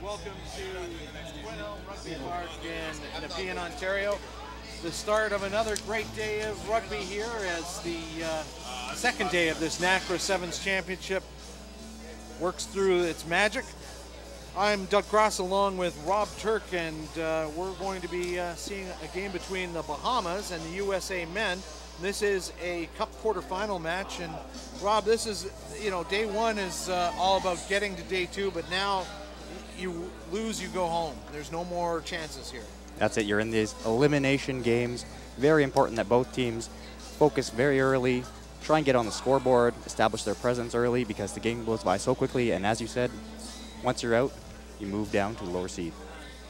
welcome to Twin Elms Rugby Park in Nepean, Ontario. The start of another great day of rugby here as the second day of this NACRA Sevens Championship works through its magic. I'm Doug Cross along with Rob Turk, and we're going to be seeing a game between the Bahamas and the USA men. This is a Cup quarterfinal match, and Rob, this is, day one is all about getting to day two, but now you lose, you go home. There's no more chances here. That's it. You're in these elimination games. Very important that both teams focus very early, try and get on the scoreboard, establish their presence early because the game goes by so quickly, and as you said, once you're out, you move down to the lower seed.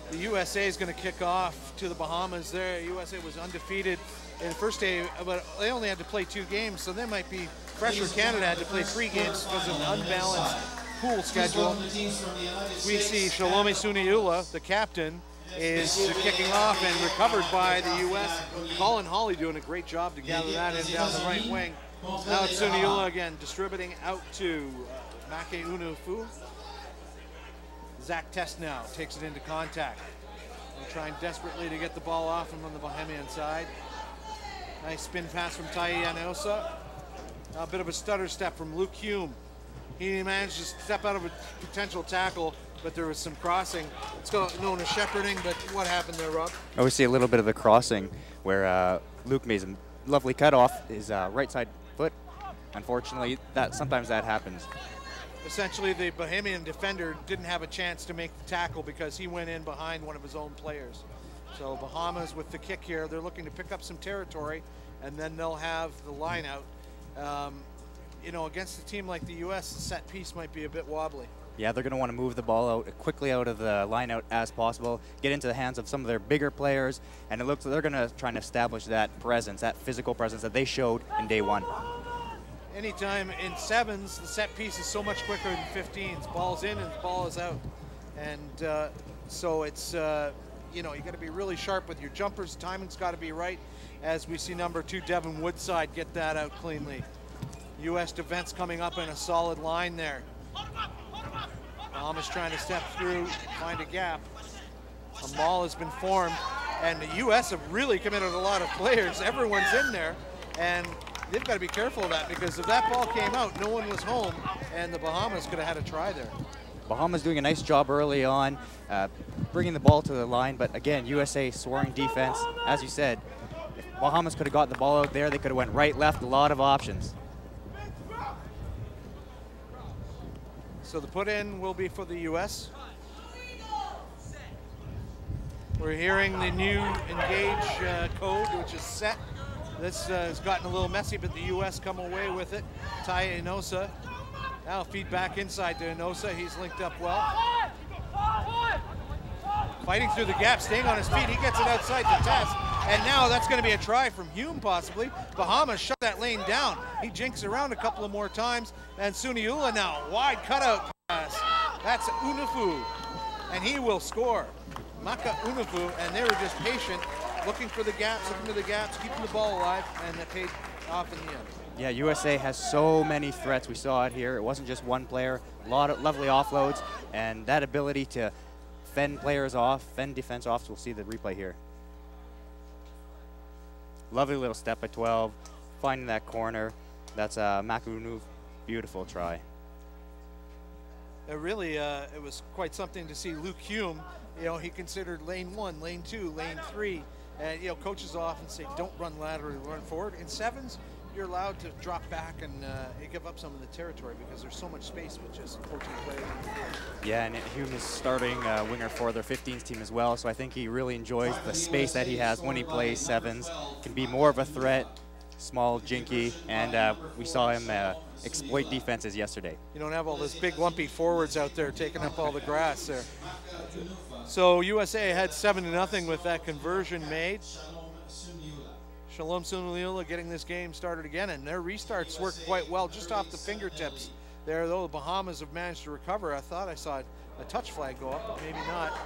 The USA is going to kick off to the Bahamas there. USA was undefeated in the first day, but they only had to play 2 games, so they might be fresher. Canada had to play 3 games because of an unbalanced pool schedule. We see Shalomi Suniula, the captain, is kicking off and recovered by the U.S. Colin Hawley doing a great job to gather that in down the right wing. Now it's Suniula again, distributing out to Make Unufu. Zach Test now takes it into contact. They're trying desperately to get the ball off him on the Bahamian side. Nice spin pass from Tai Enosa. A bit of a stutter step from Luke Hume. He managed to step out of a potential tackle, but there was some crossing. It's known as shepherding, but what happened there, Rob? I always see a little bit of the crossing where Luke made a lovely cut off his right side foot. Unfortunately, sometimes that happens. Essentially, the Bahamian defender didn't have a chance to make the tackle because he went in behind one of his own players. So Bahamas with the kick here, they're looking to pick up some territory, and then they'll have the line out. Against a team like the U.S., the set piece might be a bit wobbly. Yeah, they're going to want to move the ball out quickly out of the line out as possible, get into the hands of some of their bigger players, and it looks like they're going to try and establish that presence, that physical presence that they showed in day one. Anytime in sevens, the set piece is so much quicker than 15s. Ball's in and the ball is out. And so it's, you got to be really sharp with your jumpers. Timing's got to be right, as we see number 2, Devin Woodside, get that out cleanly. U.S. defense coming up in a solid line there. Bahamas trying to step through, find a gap. A maul has been formed, and the U.S. have really committed a lot of players. Everyone's in there, and they've got to be careful of that, because if that ball came out, no one was home, and the Bahamas could have had a try there. Bahamas doing a nice job early on, bringing the ball to the line, but again, USA soaring defense. As you said, if Bahamas could have got the ball out there, they could have went right, left, a lot of options. So the put-in will be for the U.S. We're hearing the new engage code, which is set. This has gotten a little messy, but the U.S. come away with it. Tai Enosa. Now feed back inside to Enosa. He's linked up well. Fighting through the gap, staying on his feet. He gets it outside to Test. And now that's going to be a try from Hume, possibly. Bahamas shut that lane down. He jinks around a couple of more times. And Suniula now, wide cutout pass. That's Unufu, and he will score. Maka Unufu, and they were just patient, looking for the gaps, keeping the ball alive, and that paid off in the end. Yeah, USA has so many threats. We saw it here. It wasn't just one player. A lot of lovely offloads, and that ability to fend players off, fend defense off. So we'll see the replay here. Lovely little step by 12, finding that corner. That's Makunu. Beautiful try. It really, it was quite something to see Luke Hume. He considered lane 1, lane 2, lane 3. And, coaches often say, don't run laterally, run forward. In sevens, you're allowed to drop back and give up some of the territory because there's so much space with just 14 players. Yeah, and Hume is starting winger for their 15s team as well, so I think he really enjoys the space that he has when he plays sevens. Can be more of a threat, small, jinky, and we saw him exploit defenses yesterday. You don't have all those big lumpy forwards out there taking up all the grass there. So USA had 7-0 with that conversion made. Shalom Suniula getting this game started again, and their restarts worked quite well just off the fingertips there, though the Bahamas have managed to recover. I thought I saw a touch flag go up, but maybe not.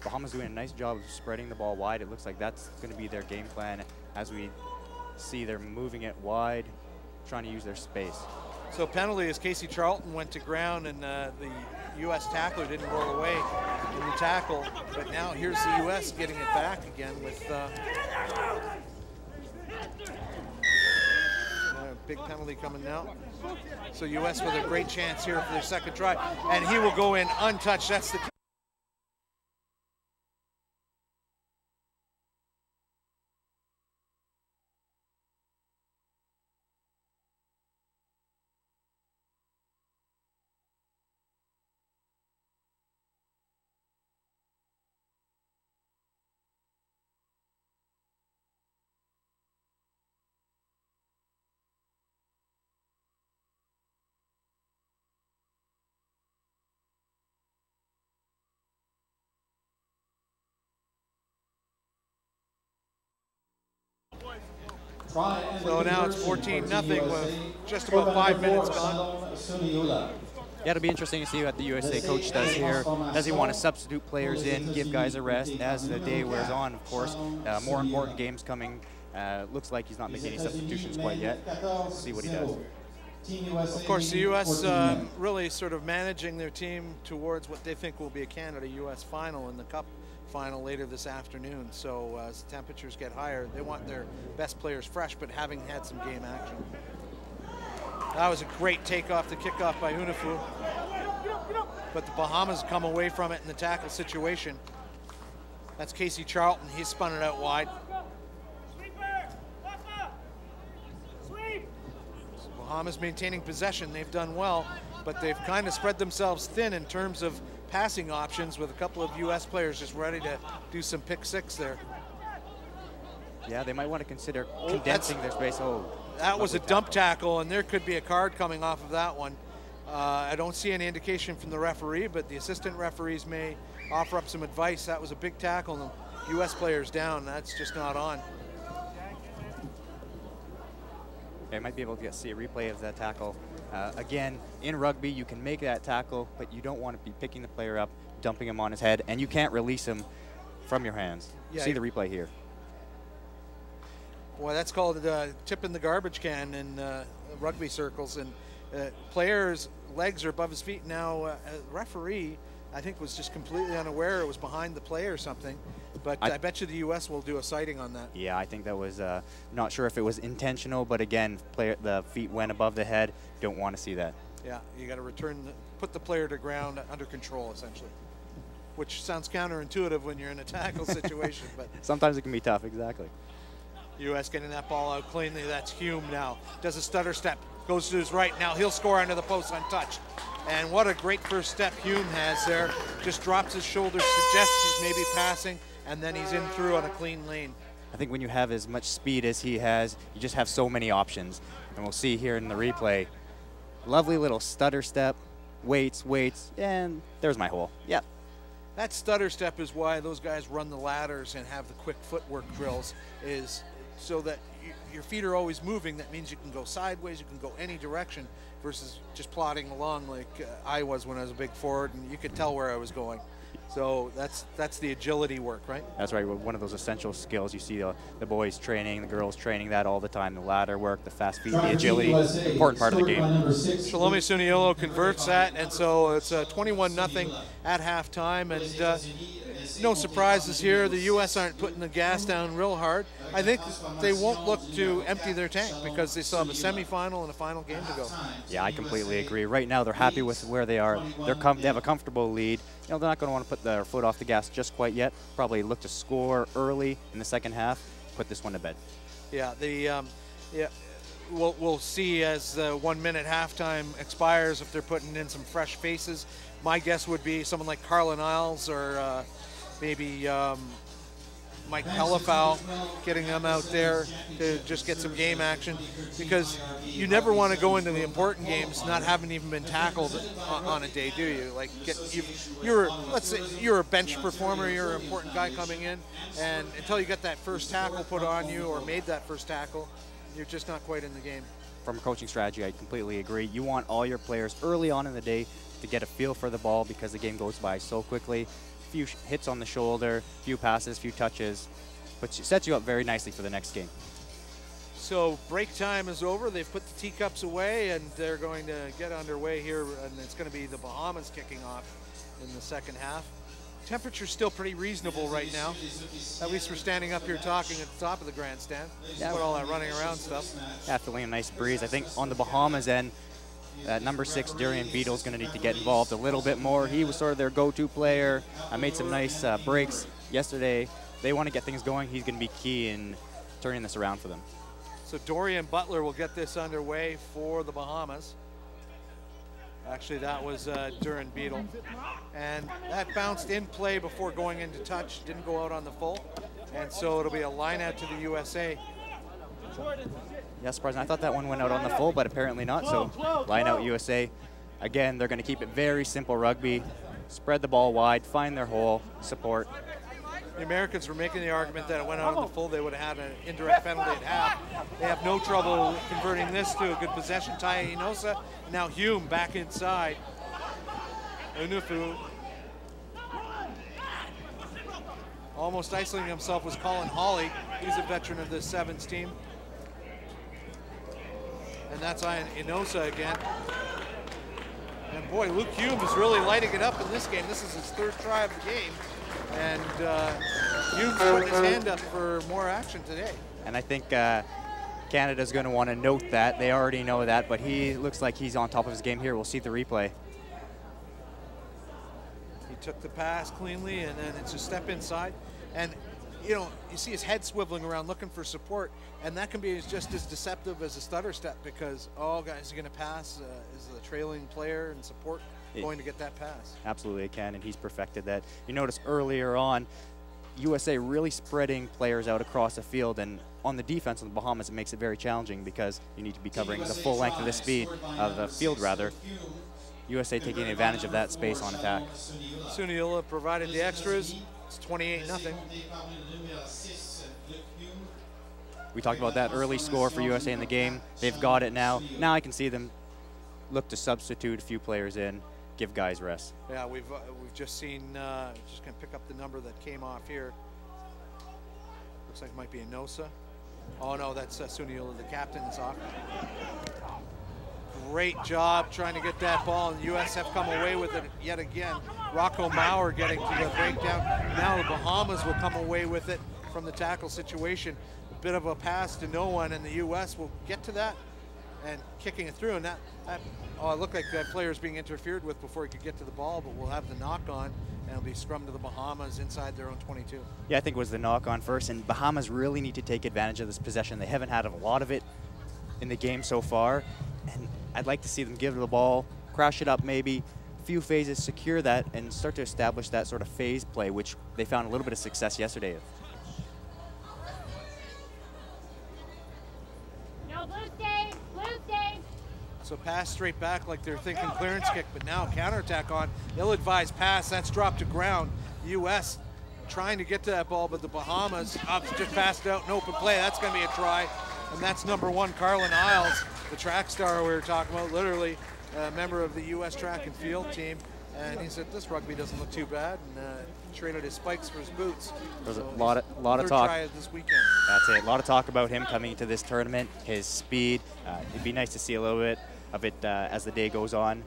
Bahamas doing a nice job of spreading the ball wide. It looks like that's going to be their game plan as we see they're moving it wide, trying to use their space. So penalty as Casey Charlton went to ground, and the U.S. tackler didn't roll away in the tackle. But now here's the U.S. getting it back again with a big penalty coming now. So U.S. with a great chance here for their second try, and he will go in untouched. That's the So now it's 14-0 with just about 5 minutes gone. Yeah, it'll be interesting to see what the USA coach does here. Does he want to substitute players in, give guys a rest as the day wears on, of course? More important games coming. Looks like he's not making any substitutions quite yet. We'll see what he does. Of course, the U.S. Really sort of managing their team towards what they think will be a Canada U.S. final in the Cup final later this afternoon. So as the temperatures get higher, they want their best players fresh, but having had some game action. That was a great takeoff to kickoff by Unifu. But the Bahamas come away from it in the tackle situation. That's Casey Charlton. He spun it out wide. So Bahamas maintaining possession. They've done well, but they've kind of spread themselves thin in terms of passing options with a couple of U.S. players just ready to do some pick six there. Yeah, they might want to consider condensing their space. Oh, that was a dump tackle, and there could be a card coming off of that one. I don't see any indication from the referee, but the assistant referees may offer up some advice. That was a big tackle, and the U.S. player's down. That's just not on. I might be able to see a replay of that tackle. Again, in rugby, you can make that tackle, but you don't want to be picking the player up, dumping him on his head, and you can't release him from your hands. Yeah, see the replay here. Well, that's called tipping the garbage can in rugby circles, and players' legs are above his feet. Now, referee, I think, was just completely unaware it was behind the play or something. But I bet you the U.S. will do a sighting on that. Yeah, I think that was not sure if it was intentional, but again, the feet went above the head. Don't want to see that. Yeah, you got to put the player to ground under control, essentially, which sounds counterintuitive when you're in a tackle situation. But sometimes it can be tough, exactly. U.S. getting that ball out cleanly. That's Hume now. Does a stutter step, goes to his right. Now he'll score under the post untouched. And what a great first step Hume has there. Just drops his shoulders, suggests he's maybe passing, and then he's in through on a clean lane. I think when you have as much speed as he has, you just have so many options. And we'll see here in the replay, lovely little stutter step, waits, and there's my hole. Yep. That stutter step is why those guys run the ladders and have the quick footwork drills, is so that your feet are always moving. That means you can go sideways, you can go any direction, versus just plodding along like I was when I was a big forward, and you could tell where I was going. So that's the agility work, right? That's right. One of those essential skills. You see the boys training, the girls training that all the time. The ladder work, the fast feet, the agility, important part of the game. Shalome Suniolo converts that, and so it's 21-0 at halftime. And no surprises here. The U.S. aren't putting the gas down real hard. I think they won't look to empty their tank because they still have a semifinal and a final game to go. Yeah, I completely agree. Right now, they're happy with where they are. They have a comfortable lead. You know, they're not going to want to put their foot off the gas just quite yet. Probably look to score early in the second half, put this one to bed. Yeah, we'll see as the 1 minute halftime expires if they're putting in some fresh faces. My guess would be someone like Carlin Isles or maybe Mike Pelifau, getting them out there to just get some game action, because you never want to go into the important games not having even been tackled on a day, do you? Like, let's say you're a bench performer, you're an important guy coming in, and until you get that first tackle put on you or made that first tackle, you're just not quite in the game. From a coaching strategy, I completely agree. You want all your players early on in the day to get a feel for the ball, because the game goes by so quickly. Few hits on the shoulder, few passes, few touches, but sets you up very nicely for the next game. So break time is over. They've put the teacups away, and they're going to get underway here, and it's going to be the Bahamas kicking off in the second half. Temperature's still pretty reasonable right now. At least we're standing up here talking at the top of the grandstand. Yeah. Put all that running around stuff. Yeah, feeling a nice breeze. I think on the Bahamas end, number 6, Durian Beadle's going to need to get involved a little bit more. He was sort of their go-to player. I made some nice breaks yesterday. They want to get things going. He's going to be key in turning this around for them. So Dorian Butler will get this underway for the Bahamas. Actually, that was Durian Beadle. And that bounced in play before going into touch. Didn't go out on the full. And so it'll be a line out to the USA. Yeah, surprising. I thought that one went out on the full, but apparently not. So line out USA. Again, they're going to keep it very simple rugby. Spread the ball wide, find their hole, support. The Americans were making the argument that it went out on the full, they would have had an indirect penalty at half. They have no trouble converting this to a good possession. Taya Inosa, now Hume back inside. Unufu. Almost isolating himself was Colin Hawley. He's a veteran of the sevens team. And that's Inosa again. And boy, Luke Hume is really lighting it up in this game. This is his 3rd try of the game. And Hume's putting his hand up for more action today. And I think Canada's going to want to note that. They already know that, but he looks like he's on top of his game here. We'll see the replay. He took the pass cleanly, and then it's a step inside. And, you know, you see his head swiveling around looking for support, and that can be just as deceptive as a stutter step because, oh, guys, are going to pass? Is the trailing player and support going to get that pass? Absolutely, it can, and he's perfected that. You notice earlier on, USA really spreading players out across the field, and on the defense on the Bahamas, it makes it very challenging because you need to be covering the full length of the speed of the field, rather. USA taking advantage of that space on attack. Suniola provided the extras. It's 28-0. We talked about that early score for USA in the game. They've got it now. Now I can see them look to substitute a few players in, give guys rest. Yeah, we've just seen, just gonna pick up the number that came off here. Looks like it might be Inosa. Oh no, that's Suniola, the captain, is off. Great job trying to get that ball, and the US have come away with it yet again. Rocco Maurer getting to the breakdown. Now the Bahamas will come away with it from the tackle situation. A bit of a pass to no one, and the US will get to that and kicking it through. And that oh, it looked like that player was being interfered with before he could get to the ball, but we'll have the knock on, and it'll be scrum to the Bahamas inside their own 22. Yeah, I think it was the knock on first, and Bahamas really need to take advantage of this possession. They haven't had a lot of it in the game so far, and I'd like to see them give the ball, crash it up maybe, few phases, secure that, and start to establish that sort of phase play, which they found a little bit of success yesterday. So pass straight back like they're thinking clearance kick, but now counterattack on. Ill-advised pass, that's dropped to ground. U.S. trying to get to that ball, but the Bahamas just passed out in open play. That's going to be a try, and that's number 1, Carlin Isles, the track star we were talking about, literally a member of the U.S. track and field team. And he said, this rugby doesn't look too bad, and traded his spikes for his boots. There's so a lot of talk. Try this weekend. That's it. A lot of talk about him coming into this tournament, his speed. It'd be nice to see a little bit of it as the day goes on.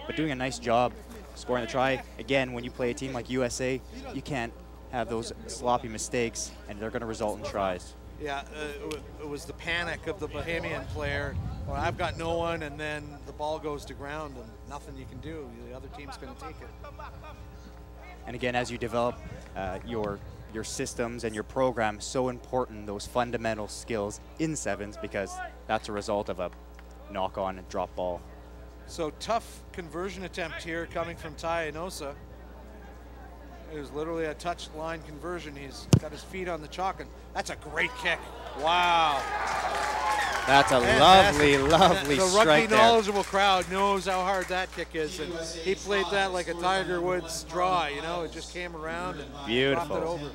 But doing a nice job scoring the try. Again, when you play a team like USA, you can't have those sloppy mistakes, and they're going to result in tries. Yeah, it was the panic of the Bahamian player. Well, I've got no one, and then the ball goes to ground, and nothing you can do. The other team's going to take it. And again, as you develop your systems and your program, so important, those fundamental skills in sevens, because that's a result of a knock-on and drop ball. So tough conversion attempt here coming from Ty Inosa. It was literally a touch line conversion. He's got his feet on the chalk, and that's a great kick. Wow. That's a lovely, lovely the strike rugby there. knowledgeable crowd knows how hard that kick is, and he played that like a Tiger Woods draw, you know, it just came around and Beautiful. dropped it over.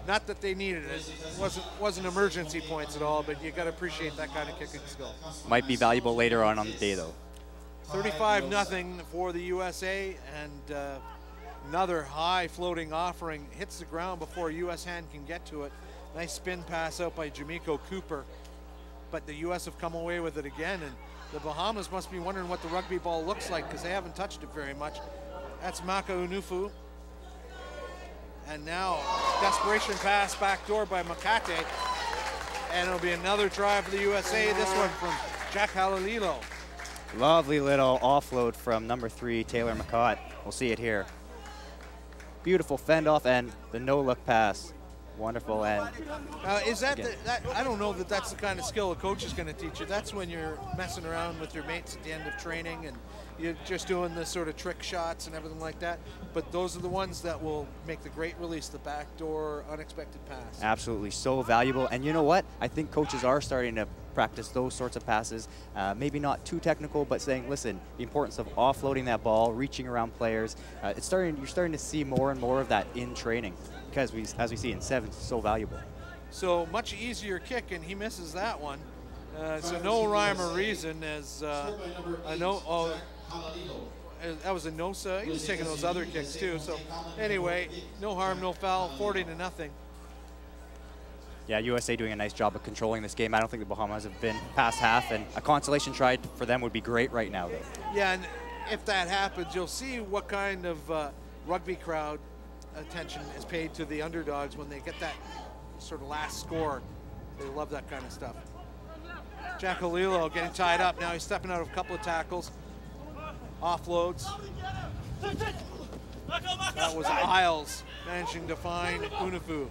Not that they needed it. It wasn't emergency points at all, but you got to appreciate that kind of kicking skill. Might be valuable later on the day, though. 35-0 for the USA, and another high floating offering hits the ground before U.S. hand can get to it. Nice spin pass out by Jamiko Cooper. but the U.S. have come away with it again, and the Bahamas must be wondering what the rugby ball looks like because they haven't touched it very much. That's Maka Unufu. And now, desperation pass backdoor by Makate. And it'll be another try for the USA, this one from Jack Halalilo. Lovely little offload from number 3, Taylor McCott. We'll see it here. Beautiful fend off and the no-look pass. Wonderful. And is that, I don't know that that's the kind of skill a coach is going to teach you. That's when you're messing around with your mates at the end of training and you're just doing the sort of trick shots and everything like that. But those are the ones that will make the great release, the backdoor unexpected pass. Absolutely, so valuable. And you know what? I think coaches are starting to practice those sorts of passes. Maybe not too technical, but saying, listen, the importance of offloading that ball, reaching around players. You're starting to see more and more of that in training because as we see in sevens, it's so valuable. So much easier kick, and he misses that one. So no rhyme or reason as I know. Oh, that was a Nosa. He was taking those other kicks too. So anyway, no harm, no foul. 40-0. Yeah, USA doing a nice job of controlling this game. I don't think the Bahamas have been past half, and a consolation try for them would be great right now, though. Yeah, and if that happens, you'll see what kind of rugby crowd attention is paid to the underdogs when they get that sort of last score. They love that kind of stuff. Jack Halilo getting tied up. Now he's stepping out of a couple of tackles. Offloads. That was Isles managing to find Unufu.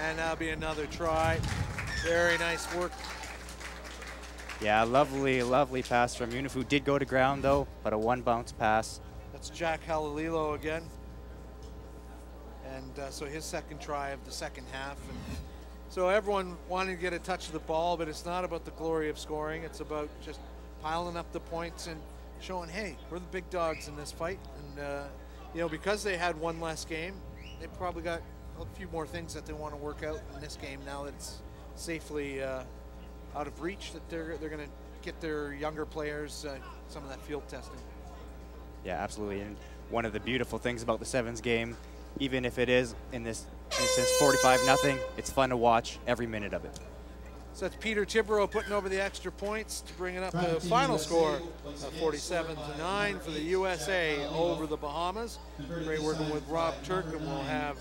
And that'll be another try. Very nice work. Yeah, lovely, lovely pass from Unufu. Did go to ground though, but a one bounce pass. That's Jack Halalilo again. And so his second try of the second half. And so everyone wanting to get a touch of the ball, but it's not about the glory of scoring. It's about just piling up the points and showing, hey, we're the big dogs in this fight. And, you know, because they had one less game, they probably got a few more things that they want to work out in this game now that it's safely out of reach, that they're going to get their younger players some of that field testing. Yeah, absolutely. And one of the beautiful things about the sevens game, even if it is in this instance 45-0, it's fun to watch every minute of it. So that's Peter Tibero putting over the extra points to bring it up to the final score of 47-9 for the USA over the Bahamas. Great working with Rob Turk, and we'll have